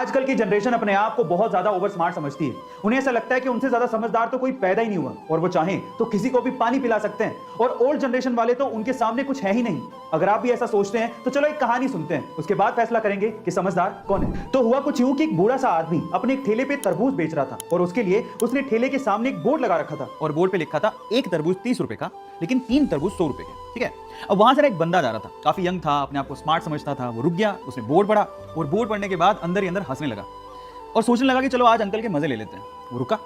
आजकल की जनरेशन अपने आप को बहुत ज्यादा ओवर स्मार्ट समझती है। उन्हें ऐसा लगता है कि उनसे ज्यादा समझदार तो कोई पैदा ही नहीं हुआ और वो चाहें तो किसी को भी पानी पिला सकते हैं, और ओल्ड जनरेशन वाले तो उनके सामने कुछ है ही नहीं। अगर आप भी ऐसा सोचते हैं तो चलो एक कहानी सुनते हैं, उसके बाद फैसला करेंगे कि समझदार कौन है। तो हुआ कुछ यूं कि एक बूढ़ा सा आदमी अपने एक ठेले पे तरबूज बेच रहा था, और उसके लिए उसने ठेले के सामने एक बोर्ड लगा रखा था, और बोर्ड पे लिखा था एक तरबूज 30 रुपए का, लेकिन 3 तरबूज 100 रुपए के। ठीक है। अब वहां से एक बंदा जा रहा था, काफी यंग था, अपने आप को स्मार्ट समझता था। वो रुक गया, उसने बोर्ड पढ़ा, और बोर्ड पढ़ने के बाद अंदर ही अंदर हंसने लगा और सोचने लगा कि चलो आज अंकल के मजे ले लेते हैं। वो रुका,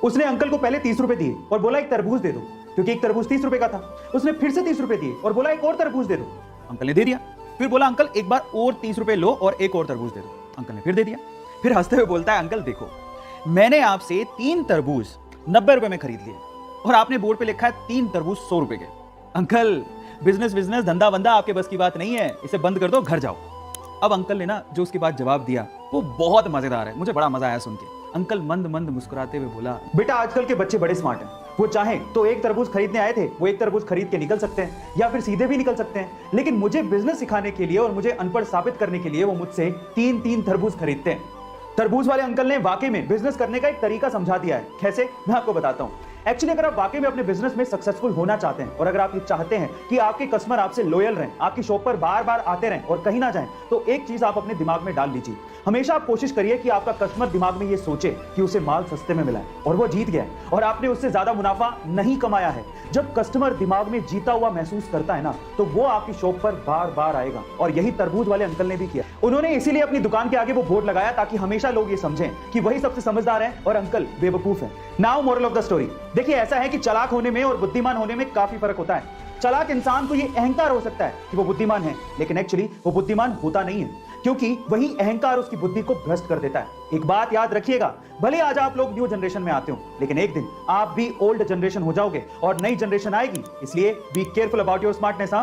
उसने अंकल को पहले 30 रुपए दिए और बोला एक तरबूज दे दो, क्योंकि एक तरबूज 30 रुपए का था। उसने फिर से 30 रुपए दिए और बोला एक और तरबूज दे दो। अंकल ने दे दिया। फिर बोला अंकल एक बार और 30 रुपए लो और एक और तरबूज दे दो। अंकल ने फिर दे दिया। फिर हंसते हुए बोलता है अंकल देखो, मैंने आपसे 3 तरबूज 90 रुपए में खरीद लिए, और आपने बोर्ड पे लिखा है 3 तरबूज 100 रुपए के। अंकल बिजनेस बिजनेस धंधा बंदा आपके बस की बात नहीं है, इसे बंद कर दो, घर जाओ। अब अंकल ने ना जो उसके बाद जवाब दिया वो बहुत मजेदार है, मुझे बड़ा मजा आया सुन के। अंकल मंद मंद मुस्कुराते हुए बोला, बेटा आजकल के बच्चे बड़े स्मार्ट हैं। वो चाहें तो एक तरबूज खरीदने आए थे, वो एक तरबूज खरीद के निकल सकते हैं, या फिर सीधे भी निकल सकते हैं, लेकिन मुझे बिजनेस सिखाने के लिए और मुझे अनपढ़ साबित करने के लिए वो मुझसे 3-3 तरबूज खरीदते हैं। तरबूज वाले अंकल ने वाकई में बिजनेस करने का एक तरीका समझा दिया है। कैसे, मैं आपको बताता हूं। एक्चुअली अगर आप वाकई में अपने बिजनेस में सक्सेसफुल होना चाहते हैं, और अगर आप ये चाहते हैं कि आपके कस्टमर आपसे लॉयल रहें, आपकी शॉप पर बार बार आते रहें और कहीं ना जाएं, तो एक चीज आप अपने दिमाग में डाल लीजिए। हमेशा आप कोशिश करिए कि आपका कस्टमर दिमाग में ये सोचे कि उसे माल सस्ते में मिला है और वो जीत गया है, और आपने उससे ज्यादा मुनाफा नहीं कमाया है। जब कस्टमर दिमाग में जीता हुआ महसूस करता है ना, तो वो आपकी शॉप पर बार बार आएगा, और यही तरबूज वाले अंकल ने भी किया। उन्होंने इसीलिए अपनी दुकान के आगे वो बोर्ड लगाया ताकि हमेशा लोग ये समझें कि वही सबसे समझदार है और अंकल बेवकूफ है। Now moral of the story, देखिए ऐसा है कि चालाक होने में और बुद्धिमान होने में काफी फर्क होता है। चालाक इंसान को ये अहंकार हो सकता है कि वो बुद्धिमान है, लेकिन एक्चुअली वो बुद्धिमान होता नहीं है, क्योंकि वही अहंकार उसकी बुद्धि को भ्रष्ट कर देता है। एक बात याद रखिएगा, भले आज आप लोग न्यू जनरेशन में आते हो, लेकिन एक दिन आप भी ओल्ड जनरेशन हो जाओगे और नई जनरेशन आएगी। इसलिए be careful about your smartness.